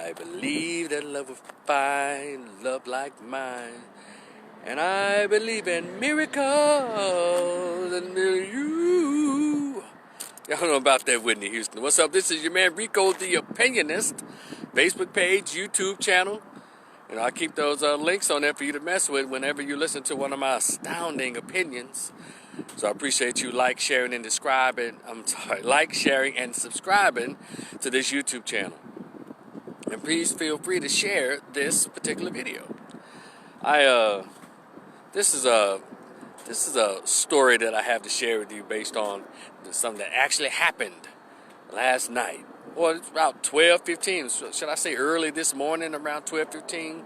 I believe that love will find love like mine. And I believe in miracles and you. Y'all know about that, Whitney Houston. What's up? This is your man Rico the Opinionist. Facebook page, YouTube channel. And I keep those links on there for you to mess with whenever you listen to one of my astounding opinions. So I appreciate you like, sharing, and subscribing to this YouTube channel. And please feel free to share this particular video. This is a story that I have to share with you based on something that actually happened last night. Well, it's about 12:15. Should I say early this morning, around 12:15,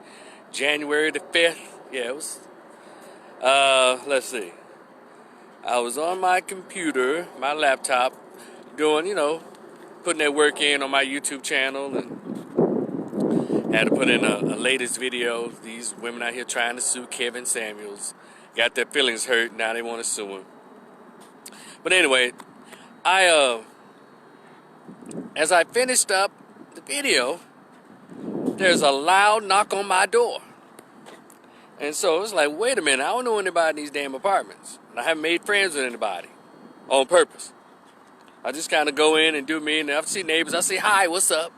January the 5th? Yeah, it was. Let's see. I was on my computer, my laptop, doing, putting that work in on my YouTube channel, and had to put in a latest video. These women out here trying to sue Kevin Samuels. Got their feelings hurt, now they want to sue him. But anyway, as I finished up the video, there's a loud knock on my door. And so it's like, wait a minute, I don't know anybody in these damn apartments. And I haven't made friends with anybody on purpose. I just kind of go in and do me, and I see neighbors, I say, hi, what's up?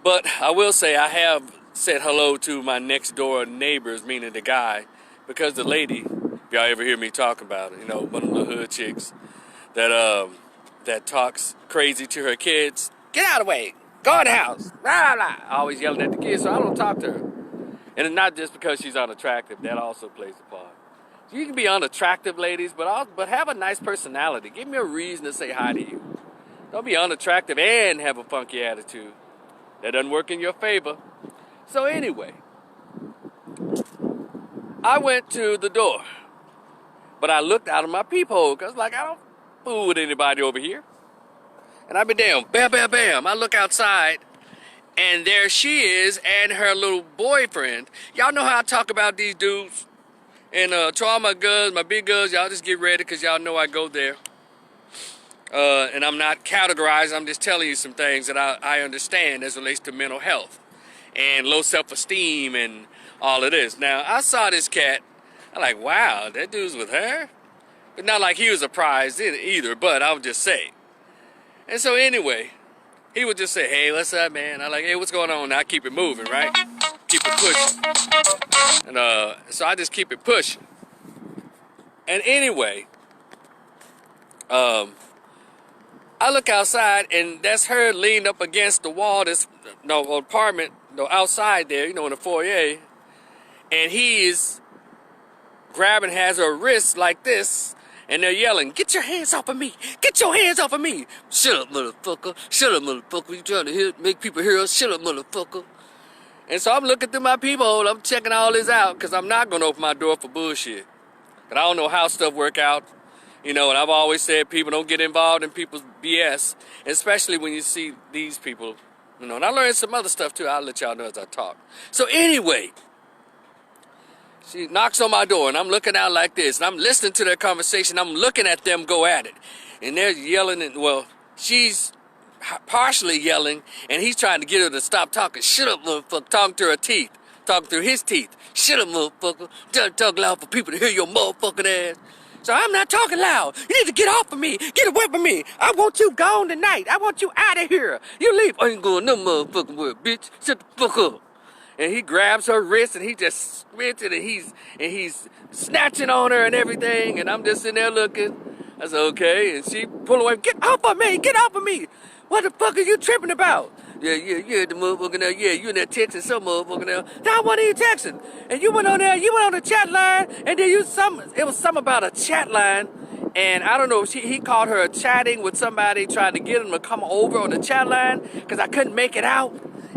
But I will say I have said hello to my next door neighbors, meaning the guy, because the lady, if y'all ever hear me talk about it, one of the hood chicks that talks crazy to her kids, get out of the way, go in the house, blah, blah, always yelling at the kids, so I don't talk to her. And it's not just because she's unattractive, that also plays a part. You can be unattractive, ladies, but have a nice personality. Give me a reason to say hi to you. Don't be unattractive and have a funky attitude. That doesn't work in your favor. So anyway, I went to the door, but I looked out of my peephole because, I don't fool with anybody over here. And I be damn, bam, bam, bam. I look outside, and there she is and her little boyfriend. Y'all know how I talk about these dudes. And to all my guns, my big guns, y'all just get ready because y'all know I go there. And I'm not categorizing, I'm just telling you some things that I understand as it relates to mental health and low self-esteem and all of this. Now, I saw this cat, I'm like, wow, that dude's with her? But not like he was a prize either, but I would just say. And so anyway, he would just say, hey, what's up, man? I'm like, hey, what's going on? Now I keep it moving, right? Keep it pushing. And so I just keep it pushing. And anyway, I look outside, and that's her leaned up against the wall, apartment, outside there, in the foyer. And he's grabbing, has her wrist like this, and they're yelling, get your hands off of me! Get your hands off of me! Shut up, motherfucker! Shut up, motherfucker! You trying to make people hear us? Shut up, motherfucker! And so I'm looking through my peephole, I'm checking all this out, because I'm not going to open my door for bullshit. And I don't know how stuff work out. And I've always said people don't get involved in people's BS, especially when you see these people. And I learned some other stuff too. I'll let y'all know as I talk. So anyway, she knocks on my door, and I'm looking out like this, and I'm listening to their conversation. I'm looking at them go at it, and they're yelling, and she's partially yelling, and he's trying to get her to stop talking. Shut up, motherfucker! Talking to her teeth, talking through his teeth. Shut up, motherfucker! Don't talk loud for people to hear your motherfucking ass. So I'm not talking loud. You need to get off of me. Get away from me. I want you gone tonight. I want you out of here. You leave. I ain't going no motherfucking word, bitch. Shut the fuck up. And he grabs her wrist, and he just spits it, and he's snatching on her and everything. And I'm just sitting there looking. I said, okay. And she pull away. Get off of me. Get off of me. What the fuck are you tripping about? Yeah, the motherfucker there. Yeah, you in there texting some motherfucker there. Now, what are you texting? And you went on there, you went on the chat line, and then it was something about a chat line, and I don't know, he caught her chatting with somebody, trying to get him to come over on the chat line, because I couldn't make it out.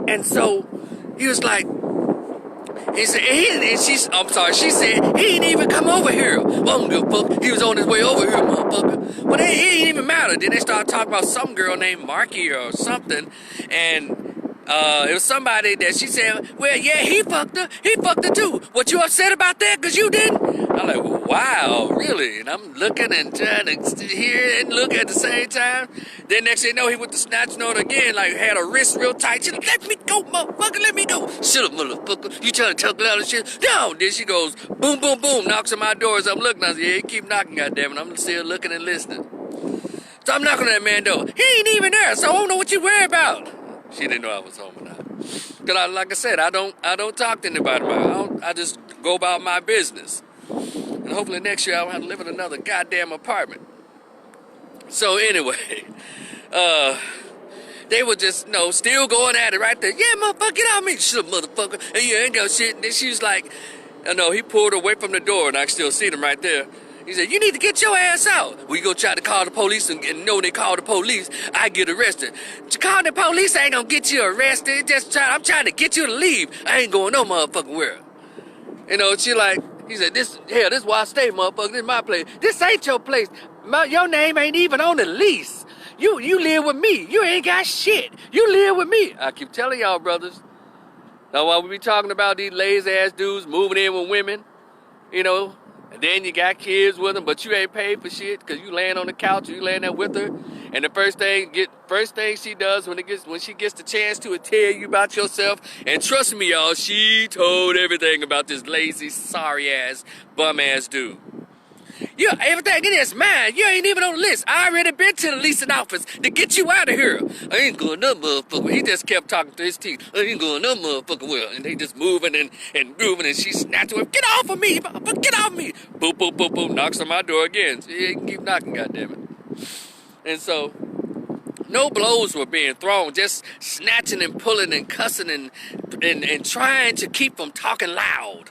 And so, he was like, she said, she said, he ain't even come over here. Well, I don't give a fuck. He was on his way over here, motherfucker. But it ain't even matter. Then they started talking about some girl named Marky or something. And It was somebody that she said, well, yeah, he fucked her too. What, you upset about that because you didn't? I'm like, wow, really? And I'm looking and trying to hear and look at the same time. Then next thing you know, he went to snatching on her again, like had her wrist real tight. She like, let me go, motherfucker, let me go. Shut up, motherfucker. You trying to talk loud and shit? No. Then she goes, boom, boom, boom, knocks on my door as I'm looking. I said, yeah, keep knocking, goddammit. I'm still looking and listening. So I'm knocking on that man door. He ain't even there, so I don't know what you worry about. She didn't know I was home or not. Cause like I said, I don't talk to anybody about it. I just go about my business. And hopefully next year I won't have to live in another goddamn apartment. So anyway, they were just, still going at it right there. Yeah, motherfucker, get out of me. Shut up, motherfucker. And you ain't got shit. And then she was like, he pulled her away from the door, and I can still see them right there. He said, you need to get your ass out. We go try to call the police and know they call the police, I get arrested. Calling the police ain't gonna get you arrested. I'm trying to get you to leave. I ain't going no motherfucking where. She like, he said, this is where I stay, motherfucker. This is my place. This ain't your place. Your name ain't even on the lease. You live with me. You ain't got shit. You live with me. I keep telling y'all, brothers. Now, while we be talking about these lazy-ass dudes moving in with women, and then you got kids with them, but you ain't paid for shit because you laying on the couch or you laying there with her. And the first thing she does when she gets the chance to tell you about yourself, and trust me, y'all, she told everything about this lazy, sorry-ass, bum-ass dude. Everything in is mine. You ain't even on the list. I already been to the leasing office to get you out of here. I ain't going no motherfucker. He just kept talking through his teeth. I ain't going no motherfucker well. And they just moving and grooving, and she snatched him. Get off of me, motherfucker. Get off of me. Boom, boom, boom, boom. Knocks on my door again. She can keep knocking, goddammit. And so, no blows were being thrown. Just snatching and pulling and cussing and trying to keep from talking loud.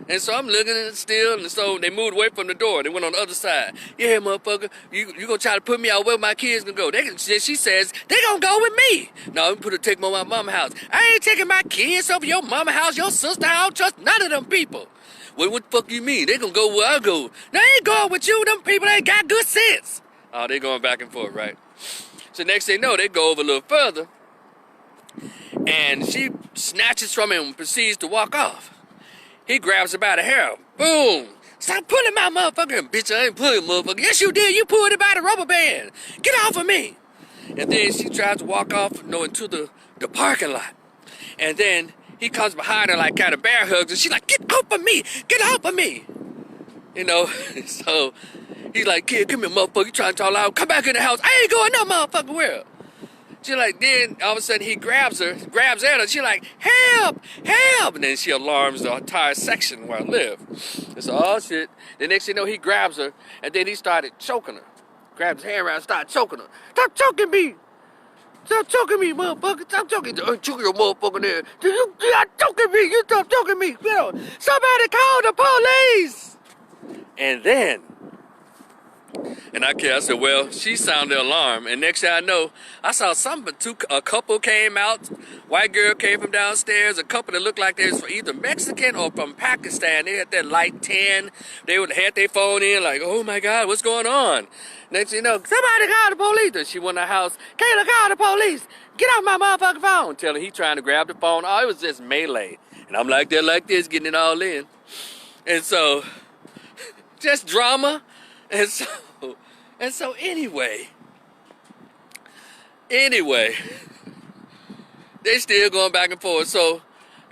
And so I'm looking at it still, and so they moved away from the door. They went on the other side. Yeah, motherfucker, you gonna try to put me out where my kids gonna go? She says, they gonna go with me. No, I'm gonna take them over my mama's house. I ain't taking my kids over your mama's house, your sister. I don't trust none of them people. Well, what the fuck you mean? They gonna go where I go. They ain't going with you. Them people ain't got good sense. Oh, they going back and forth, right? So next thing you know, they go over a little further, and she snatches from him and proceeds to walk off. He grabs her by the hair. Boom. Stop pulling my motherfucker. Bitch, I ain't pulling, motherfucker. Yes, you did. You pulled it by the rubber band. Get off of me. And then she tries to walk off, into the parking lot. And then he comes behind her like kind of bear hugs. And she's like, get off of me. Get off of me. So he's like, kid, come here, motherfucker. You trying to talk loud. Come back in the house. I ain't going no motherfucker where. She like, then all of a sudden he grabs at her. She like, help, help. And then she alarms the entire section where I live. And so, oh shit. The next thing you know, he grabs her, and then he started choking her. Grabbed his hand around and started choking her. Stop choking me. Stop choking me, motherfucker. Stop choking. I'm choking your motherfucker there. You're choking me. You stop choking me. Somebody call the police. And then, I said, well, she sounded the alarm. And next thing I know, I saw a couple came out. White girl came from downstairs. A couple that looked like they was either Mexican or from Pakistan. They had that light tan. They had their phone in like, oh my God, what's going on? Next thing you know, somebody call the police. And she went in the house. Kayla, call the police. Get off my motherfucking phone. Tell her he trying to grab the phone. Oh, it was just melee. And I'm like this, getting it all in. And so, just drama. And so anyway, they still going back and forth. So,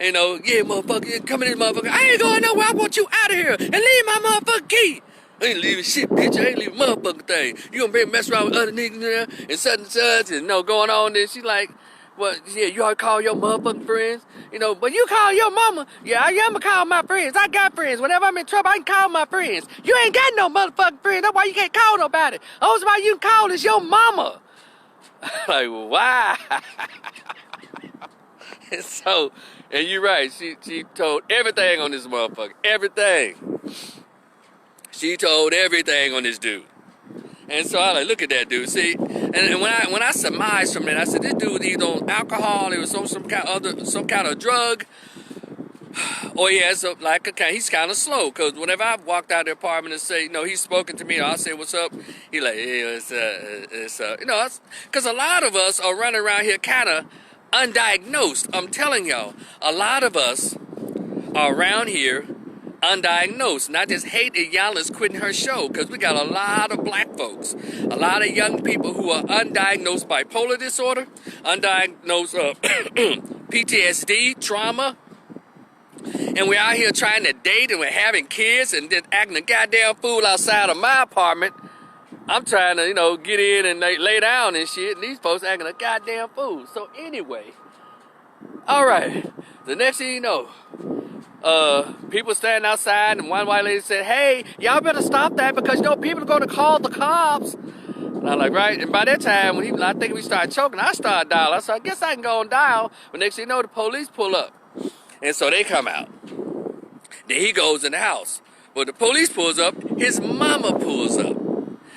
yeah, motherfucker, come in this motherfucker. I ain't going nowhere. I want you out of here and leave my motherfucking key. I ain't leaving shit, bitch. I ain't leaving motherfucking thing. You gonna be mess around with other niggas there and such and going on there. She like, well, yeah, you ought to call your motherfucking friends. But you call your mama. Yeah, I am going to call my friends. I got friends. Whenever I'm in trouble, I can call my friends. You ain't got no motherfucking friends. That's why you can't call nobody. Only somebody you can call is your mama. Like, why? And you're right. She told everything on this motherfucker. Everything. She told everything on this dude. And so I like, look at that dude. See, and when I surmised from that, I said this dude was either on alcohol, it was on some kind of drug, or he has he's kind of slow. Cause whenever I walked out of the apartment and say, he's spoken to me, I say, what's up? He like, yeah, it's cause a lot of us are running around here kind of undiagnosed. I'm telling y'all, a lot of us are around here undiagnosed. And I just hate that y'all is quitting her show, because we got a lot of black folks, a lot of young people who are undiagnosed bipolar disorder, undiagnosed PTSD, trauma, and we're out here trying to date and we're having kids and then acting a goddamn fool outside of my apartment. I'm trying to, get in and lay down and shit, and these folks acting a goddamn fool. So anyway, all right, the next thing you know, people standing outside, and one white lady said, hey, y'all better stop that, because people are going to call the cops. And I'm like, right. And by that time, I think we started choking, I started dialing. So I guess I can go and dial. But next thing you know, the police pull up, and so they come out. Then he goes in the house. But the police pulls up, his mama pulls up,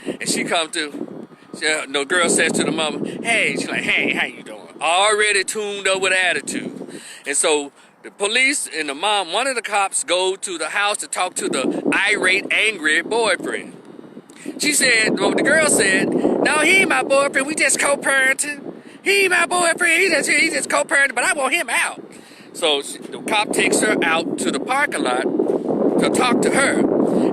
and she comes to. The girl says to the mama, hey, she's like, hey, how you doing? Already tuned up with attitude. And so the police and the mom, one of the cops, go to the house to talk to the irate, angry boyfriend. She said, well, the girl said, no, he ain't my boyfriend, we just co-parenting. He ain't my boyfriend, he just co-parenting, but I want him out. So the cop takes her out to the parking lot to talk to her.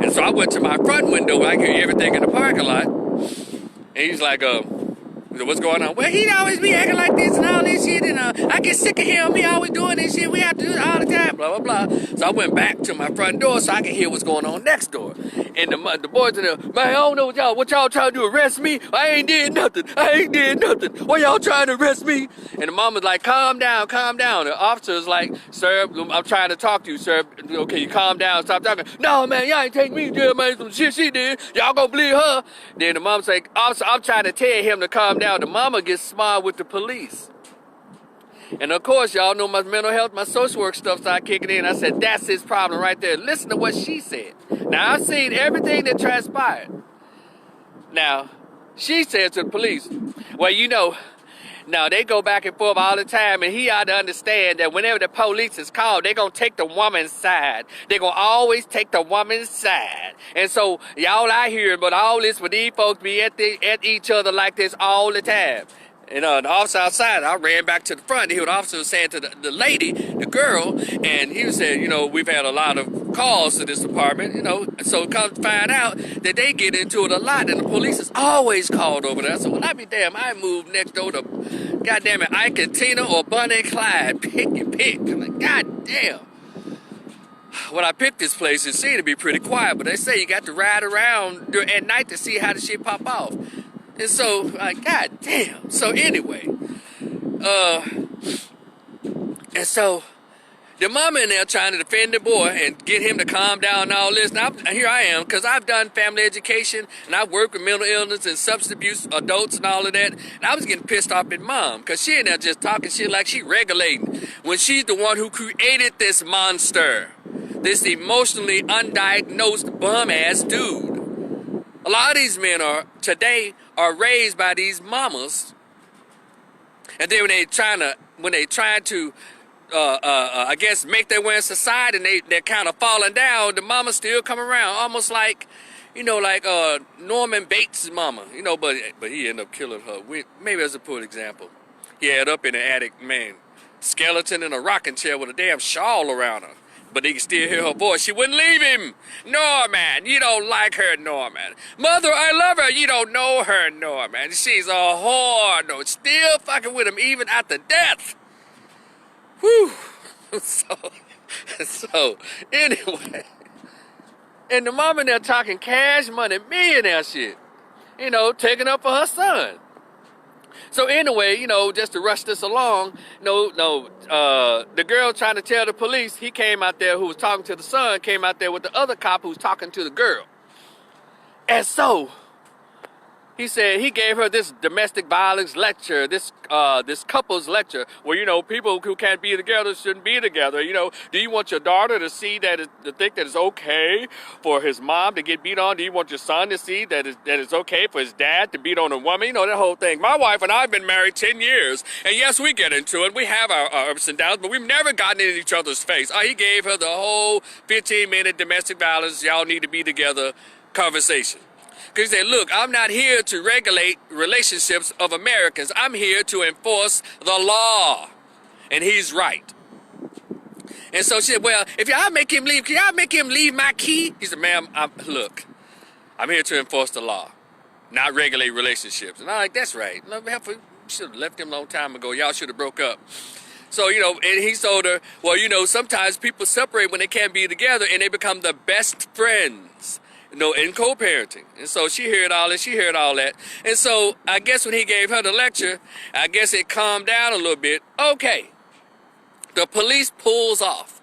And so I went to my front window where I could hear everything in the parking lot. And he's like, what's going on? Well, he'd always be acting like this and all this shit, and I get sick of him. He always doing this shit. We have to do it all the time, blah, blah, blah. So I went back to my front door so I could hear what's going on next door. And the boys in there, man, I don't know what y'all trying to do, arrest me? I ain't did nothing. Why y'all trying to arrest me? And the mom was like, calm down. The officer's like, sir, I'm trying to talk to you, sir. Okay, you calm down, stop talking. No, man, y'all ain't take me to jail, man. Some shit she did. Y'all gonna believe her. Then the mom's like, officer, I'm trying to tell him to calm down. The mama gets smart with the police. And of course, y'all know my mental health, my social work stuff started kicking in. I said, that's his problem right there. Listen to what she said. Now, I've seen everything that transpired. Now, she said to the police, well, now they go back and forth all the time, and he ought to understand that whenever the police is called, they're going to take the woman's side. They're going to always take the woman's side. And so, y'all out here, but all this, but these folks be at each other like this all the time. And the officer outside, I ran back to the front to hear what the officer was saying to the lady, the girl, and he was saying, we've had a lot of calls to this department, so come to find out that they get into it a lot, and the police is always called over there. So when I be damn, I moved next door to, goddamn it, Ike and Tina or Bonnie and Clyde, pick. I'm like, goddamn. When I picked this place, it seemed to be pretty quiet, but they say you got to ride around at night to see how the shit pop off. And so, like, god damn. So anyway, and so the mama in there trying to defend the boy and get him to calm down and all this. Now here I am, because I've done family education and I've worked with mental illness and substance abuse adults and all of that. And I was getting pissed off at mom, because she in there just talking shit like she regulating, when she's the one who created this monster, this emotionally undiagnosed bum-ass dude. A lot of these men today are raised by these mamas, and then when they trying to I guess make their way in society, and they're kind of falling down, the mamas still come around, almost like Norman Bates' mama, but he ended up killing her. Maybe as a poor example, he had up in the attic, man, skeleton in a rocking chair with a damn shawl around her. But he can still hear her voice. She wouldn't leave him. Norman, you don't like her, Norman. Mother, I love her. You don't know her, Norman. She's a whore. No, still fucking with him even after death. Whew. So, anyway. And the mama there talking cash money, millionaire shit. Taking up for her son. So anyway, just to rush this along, the girl trying to tell the police, he came out there who was talking to the son, came out there with the other cop who was talking to the girl. And so, he said he gave her this domestic violence lecture, this couples lecture, where, people who can't be together shouldn't be together. Do you want your daughter to see to think that it's okay for his mom to get beat on? Do you want your son to see that it's okay for his dad to beat on a woman? That whole thing. My wife and I have been married 10 years, and yes, we get into it. We have our ups and downs, but we've never gotten in each other's face. He gave her the whole 15-minute domestic violence, y'all need to be together conversation. Because he said, look, I'm not here to regulate relationships of Americans. I'm here to enforce the law. And he's right. And so she said, well, if y'all make him leave, can y'all make him leave my key? He said, ma'am, look, I'm here to enforce the law, not regulate relationships. And I'm like, that's right. You should have left him a long time ago. Y'all should have broke up. So, and he told her, well, sometimes people separate when they can't be together and they become the best friends, in co-parenting. And so she heard all that. And so I guess when he gave her the lecture, I guess it calmed down a little bit. Okay. The police pulls off.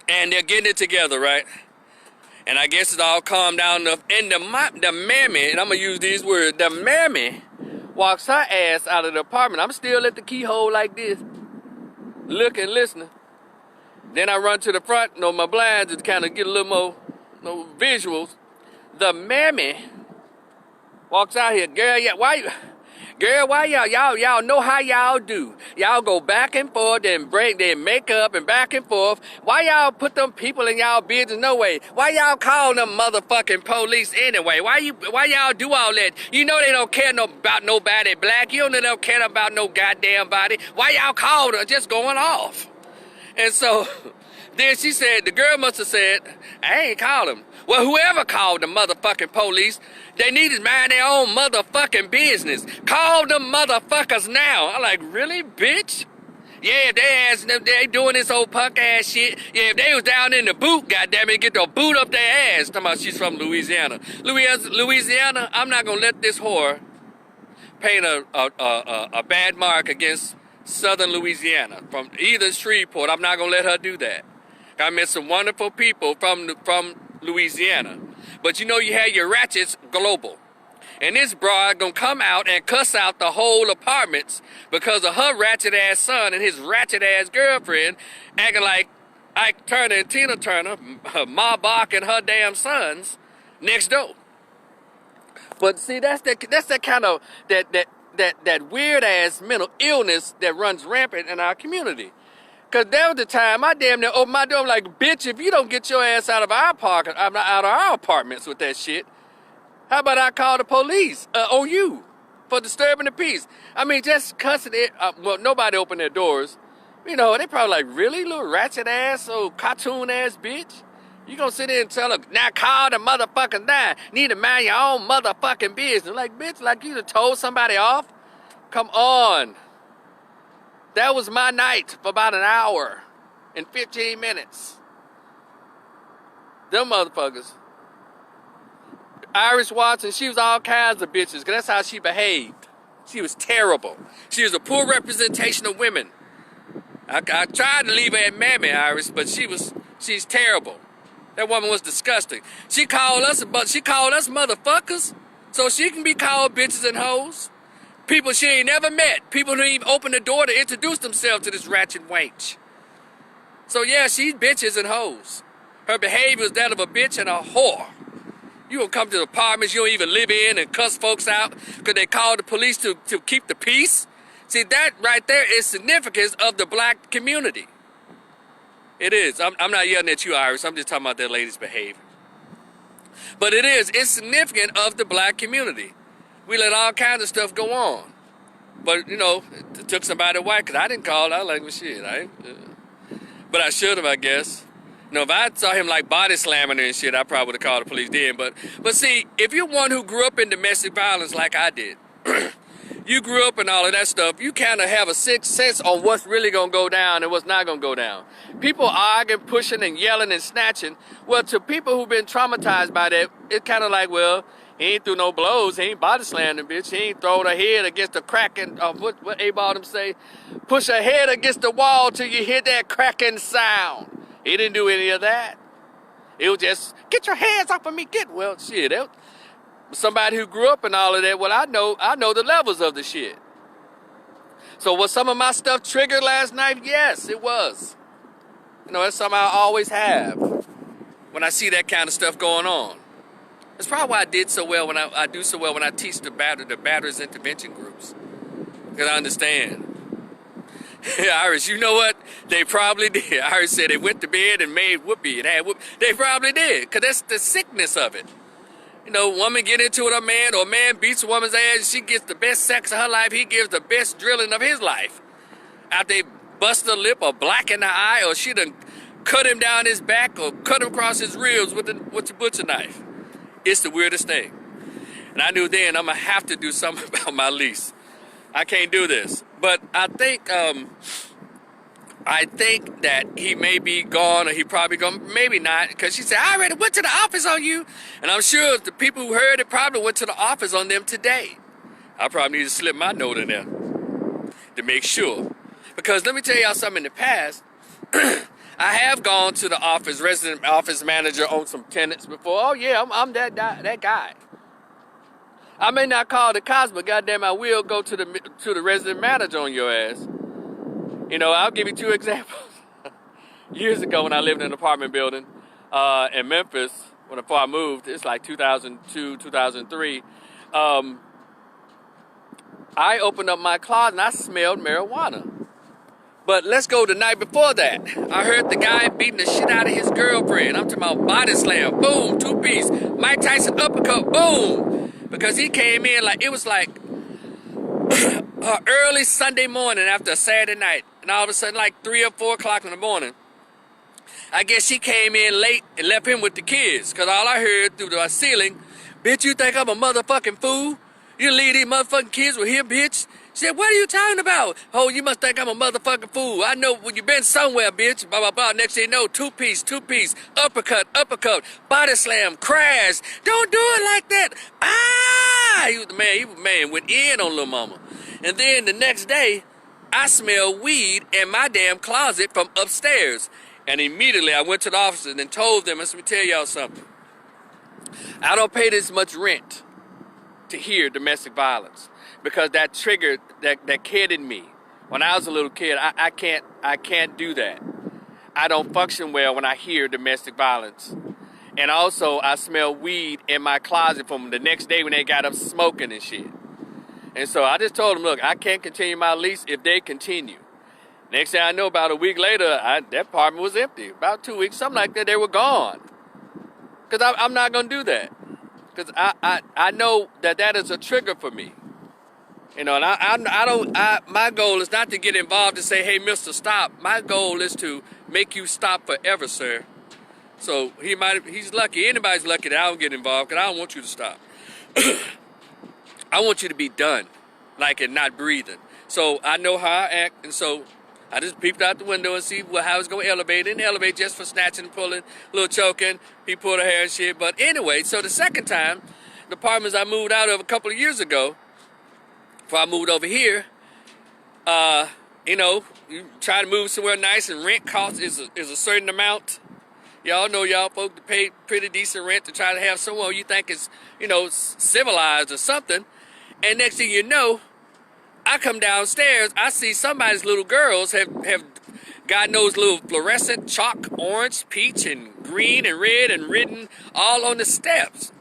And they're getting it together, right? And I guess it's all calmed down enough. And the mammy, and I'm going to use these words, the mammy walks her ass out of the apartment. I'm still at the keyhole like this, looking, listening. Then I run to the front, my blinds to kind of get a little more visuals. The mammy walks out here. Girl, why y'all know how y'all do. Y'all go back and forth and make up and back and forth. Why y'all put them people in y'all business? No way. Why y'all call them motherfucking police anyway? Why y'all do all that? You know they don't care about nobody black. You know they don't care about no goddamn body. Why y'all called her? Just going off. And so then she said, the girl must have said, I ain't called him. Well, whoever called the motherfucking police, they need to mind their own motherfucking business. Call them motherfuckers now. I'm like, really, bitch? Yeah, they doing this old punk ass shit. Yeah, if they was down in the boot, goddammit, get the boot up their ass. Talking about she's from Louisiana. Louisiana, I'm not gonna let this whore paint a bad mark against Southern Louisiana. From either Shreveport, I'm not gonna let her do that. I met some wonderful people from Louisiana. But you had your ratchets global. And this broad gonna come out and cuss out the whole apartments because of her ratchet ass son and his ratchet ass girlfriend acting like Ike Turner and Tina Turner, Ma Bach and her damn sons next door. But see, that's that kind of that weird ass mental illness that runs rampant in our community. Cause there was the time I damn near opened my door like, bitch, if you don't get your ass out of our out of our apartments with that shit, how about I call the police on you for disturbing the peace? I mean, just cussing it. Well, nobody opened their doors. They probably like, really, little ratchet ass, old cartoon ass bitch? You gonna sit there and tell her, now call the motherfucking down. Need to mind your own motherfucking business. Like, bitch, like you done told somebody off? Come on. That was my night for about an hour and 15 minutes. Them motherfuckers. Iris Watson, she was all kinds of bitches, because that's how she behaved. She was terrible. She was a poor representation of women. I tried to leave her at Mammy, Iris, but she's terrible. That woman was disgusting. She called us motherfuckers, so she can be called bitches and hoes. People she ain't never met. People who even opened the door to introduce themselves to this ratchet wench. So yeah, she's bitches and hoes. Her behavior is that of a bitch and a whore. You gonna come to the apartments you don't even live in and cuss folks out because they called the police to keep the peace? See, that right there is significance of the black community. It is. I'm not yelling at you, Iris. I'm just talking about that lady's behavior. But it's significant of the black community. We let all kinds of stuff go on. But, it took somebody white, because I didn't call. I was like, well, shit. But I should have, I guess. If I saw him like body slamming and shit, I probably would have called the police then. But see, if you're one who grew up in domestic violence like I did, you grew up in all of that stuff, you kind of have a sixth sense on what's really going to go down and what's not going to go down. People arguing, pushing, and yelling and snatching. Well, to people who've been traumatized by that, it's kind of like, well, he ain't threw no blows. He ain't body slammed the bitch. He ain't throwing her head against the cracking, what A-Bottom say? Push her head against the wall till you hear that cracking sound. He didn't do any of that. It was just, get your hands off of me. Well, shit. Somebody who grew up and all of that, well, I know the levels of the shit. So was some of my stuff triggered last night? Yes, it was. That's something I always have when I see that kind of stuff going on. That's probably why I did so well when I do so well when I teach the batterers intervention groups. Because I understand. Iris, you know what? They probably did. Iris said they went to bed and made whoopee and had whoop. They probably did. Because that's the sickness of it. You know, woman get into it with a man, or a man beats a woman's ass, she gets the best sex of her life, he gives the best drilling of his life. After they bust her lip or blacken her eye, or she done cut him down his back or cut him across his ribs with the butcher knife. It's the weirdest thing. And I knew then I'm going to have to do something about my lease. I can't do this. But I think that he may be gone, or he probably gone, maybe not, because she said, I already went to the office on you. And I'm sure the people who heard it probably went to the office on them today. I probably need to slip my note in there to make sure. Because let me tell y'all something in the past. I have gone to the office, resident office manager on some tenants before. Oh yeah, I'm that guy. I may not call the cops, but goddamn, I will go to the resident manager on your ass. You know, I'll give you two examples. Years ago, when I lived in an apartment building in Memphis, before I moved, it's like 2002, 2003. I opened up my closet and I smelled marijuana. But let's go the night before that. I heard the guy beating the shit out of his girlfriend. I'm talking about body slam, boom, two-piece, Mike Tyson uppercut, boom. Because he came in like, it was like early Sunday morning after a Saturday night. And all of a sudden, like 3 or 4 o'clock in the morning, I guess she came in late and left him with the kids. Because all I heard through the ceiling, bitch, you think I'm a motherfucking fool? You leave these motherfucking kids with here, bitch? She said, what are you talking about? Oh, you must think I'm a motherfucking fool. I know when you been somewhere, bitch. Blah, blah, blah. Next thing you know, two-piece, uppercut, body slam, crash. Don't do it like that. Ah! He was man, went in on little mama. And then the next day, I smelled weed in my damn closet from upstairs. And immediately I went to the office and told them, let me tell y'all something. I don't pay this much rent to hear domestic violence. Because that triggered that kid in me. When I was a little kid, I can't do that. I don't function well when I hear domestic violence. And also, I smell weed in my closet from the next day when they got up smoking and shit. And so I just told them, look, I can't continue my lease if they continue. Next thing I know, about a week later, that apartment was empty. About 2 weeks, something like that, they were gone. Because I'm not going to do that. Because I know that is a trigger for me. You know, and my goal is not to get involved and say, hey, mister, stop. My goal is to make you stop forever, sir. So he's lucky. Anybody's lucky that I don't get involved, because I don't want you to stop. I want you to be done, like, and not breathing. So I know how I act, and so I just peeped out the window and see how it's going to elevate. And elevate just for snatching, pulling, a little choking. He pulled her hair and shit. But anyway, so the second time, the apartments I moved out of a couple of years ago, before I moved over here, you know, you try to move somewhere nice, and rent cost is a certain amount. Y'all know y'all folks pay pretty decent rent to try to have somewhere you think is, you know, civilized or something. And next thing you know, I come downstairs, I see somebody's little girls have God knows little fluorescent chalk, orange, peach, and green, and red, and written all on the steps.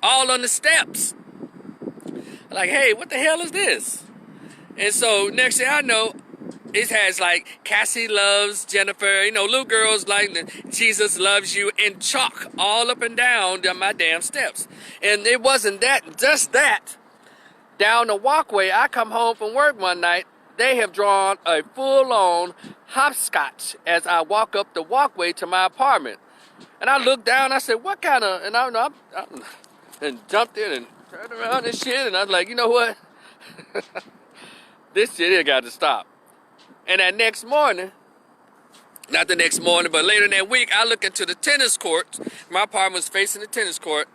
All on the steps. Like, hey, what the hell is this? And so next thing I know, it has like Cassie loves Jennifer, you know, little girls like Jesus loves you in chalk all up and down my damn steps. And it wasn't that, just that. Down the walkway, I come home from work one night, they have drawn a full-on hopscotch as I walk up the walkway to my apartment. And I looked down, I said, what kind of, and I and jumped in and turned around and shit, and I was like, you know what? This shit here got to stop. And that next morning, not the next morning, but later in that week, I look into the tennis court. My apartment was facing the tennis court.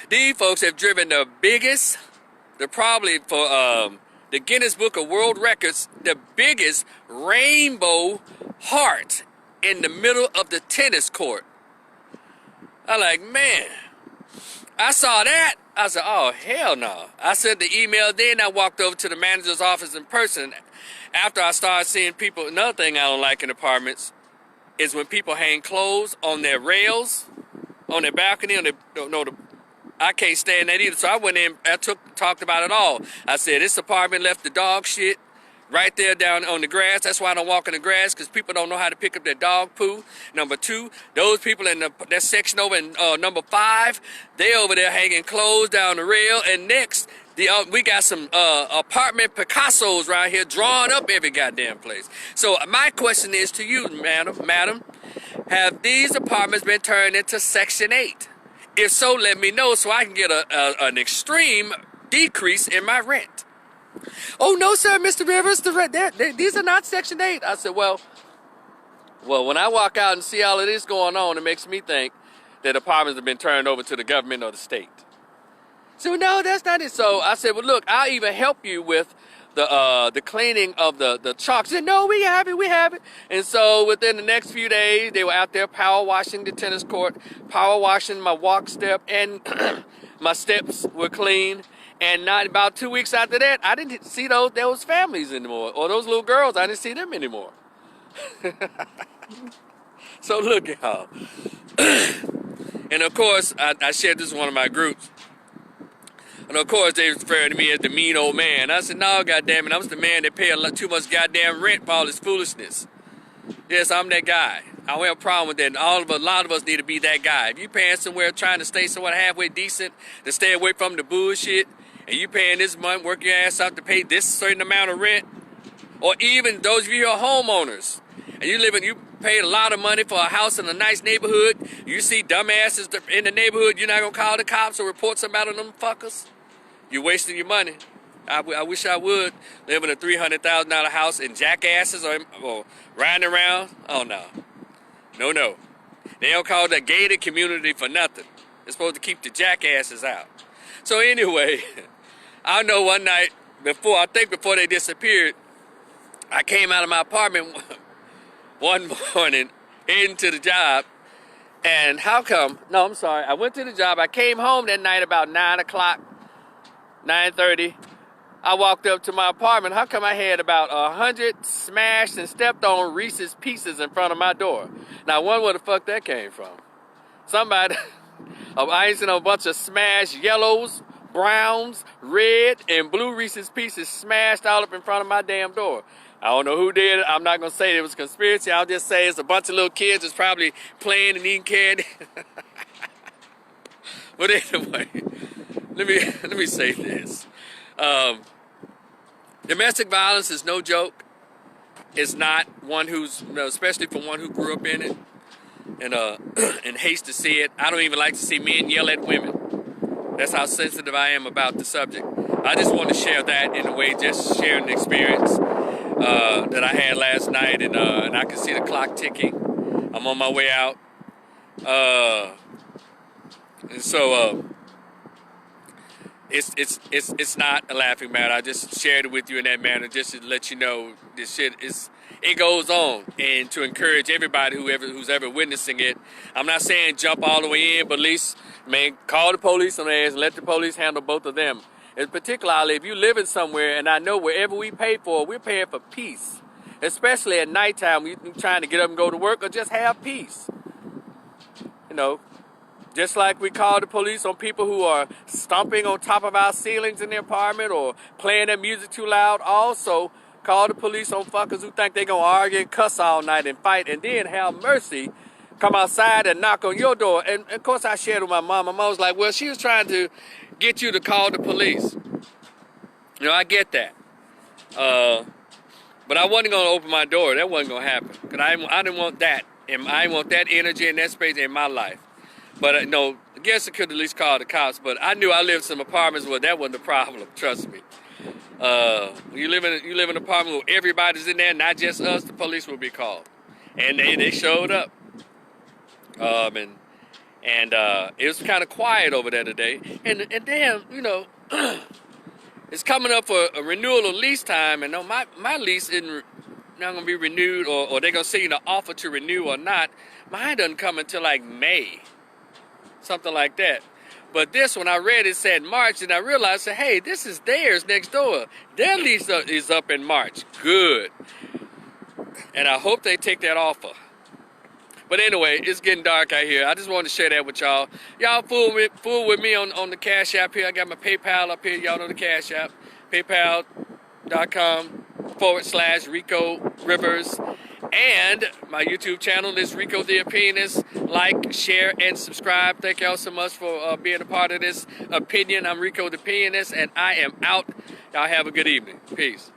These folks have driven the biggest, they're probably for the Guinness Book of World Records, the biggest rainbow heart in the middle of the tennis court. I'm like, man, I saw that. I said, oh, hell no. I sent the email, then I walked over to the manager's office in person. After I started seeing people, another thing I don't like in apartments is when people hang clothes on their rails, on their balcony, I can't stand that either. So I went in, talked about it all. I said, this apartment left the dog shit right there down on the grass. That's why I don't walk in the grass, because people don't know how to pick up their dog poo. Number two, those people in that section over in number 5, they over there hanging clothes down the rail. And next, we got some apartment Picassos around here drawing up every goddamn place. So my question is to you, madam, have these apartments been turned into Section 8? If so, let me know so I can get an extreme decrease in my rent. Oh, no, sir, Mr. Rivers, these are not Section 8. I said, well, when I walk out and see all of this going on, it makes me think that apartments have been turned over to the government or the state. So, no, that's not it. So I said, well, look, I'll even help you with the cleaning of the chalk. She said, no, we have it. And so within the next few days, they were out there power washing the tennis court, power washing my walk step, and my steps were clean. And not about 2 weeks after that, I didn't see those families anymore, or those little girls. I didn't see them anymore. So look, y'all. And of course, I shared this in one of my groups. And of course, they refer to me as the mean old man. I said, no, goddamn it, I'm the man that pay too much goddamn rent for all this foolishness. Yes, I'm that guy. I don't have a problem with that. A lot of us need to be that guy. If you paying somewhere, trying to stay somewhere halfway decent, to stay away from the bullshit, and you paying this month, work your ass out to pay this certain amount of rent, or even those of you who are homeowners, and you paid a lot of money for a house in a nice neighborhood, you see dumbasses in the neighborhood, you're not gonna call the cops or report somebody on them fuckers? You're wasting your money. I wish I would live in a $300,000 house and jackasses or riding around. Oh, no. No. They don't call the gated community for nothing. They're supposed to keep the jackasses out. So anyway, I know one night before they disappeared, I came out of my apartment one morning into the job. And how come? No, I'm sorry. I went to the job. I came home that night about 9 o'clock. 9:30, I walked up to my apartment. How come I had about 100 smashed and stepped on Reese's Pieces in front of my door? Now, I wonder where the fuck that came from. Somebody, I ain't seen a bunch of smashed yellows, browns, red, and blue Reese's Pieces smashed all up in front of my damn door. I don't know who did it. I'm not going to say it was a conspiracy. I'll just say it's a bunch of little kids that's probably playing and eating candy. But anyway, let me say this. Domestic violence is no joke. It's not one who's, especially for one who grew up in it and hates to see it. I don't even like to see men yell at women. That's how sensitive I am about the subject. I just want to share that in a way, just sharing the experience that I had last night, and I can see the clock ticking. I'm on my way out. And so it's not a laughing matter. I just shared it with you in that manner just to let you know this shit it goes on, and to encourage everybody who's ever witnessing it. I'm not saying jump all the way in, but at least, man, call the police on their ass and let the police handle both of them. And particularly if you live in somewhere, and I know wherever we pay for, we're paying for peace. Especially at nighttime, we're trying to get up and go to work or just have peace. Just like we call the police on people who are stomping on top of our ceilings in their apartment or playing their music too loud, also call the police on fuckers who think they're going to argue and cuss all night and fight, and then have mercy, come outside and knock on your door. And of course I shared with my mom. My mom was like, well, she was trying to get you to call the police. I get that. But I wasn't going to open my door. That wasn't going to happen. Because I didn't want that. And I didn't want that energy and that space in my life. But I guess I could at least call the cops. But I knew I lived in some apartments where that wasn't the problem. Trust me. You live in an apartment where everybody's in there, not just us. The police will be called, and they showed up. And it was kind of quiet over there today. And damn, it's coming up for a renewal of lease time, and my lease isn't not gonna be renewed, or they're gonna send you the offer to renew or not. Mine doesn't come until like May. Something like that. But this, when I read it, said March, and I realized, hey, this is theirs next door. Their lease is up in March. Good. And I hope they take that offer. But anyway, it's getting dark out here. I just wanted to share that with y'all. Y'all fool with me on the Cash App here. I got my PayPal up here. Y'all know the Cash App. PayPal.com. Rico Rivers. And my YouTube channel is Rico the Opinionist. Like, share, and subscribe. Thank y'all so much for being a part of this opinion. I'm Rico the Opinionist, and I am out. Y'all have a good evening. Peace.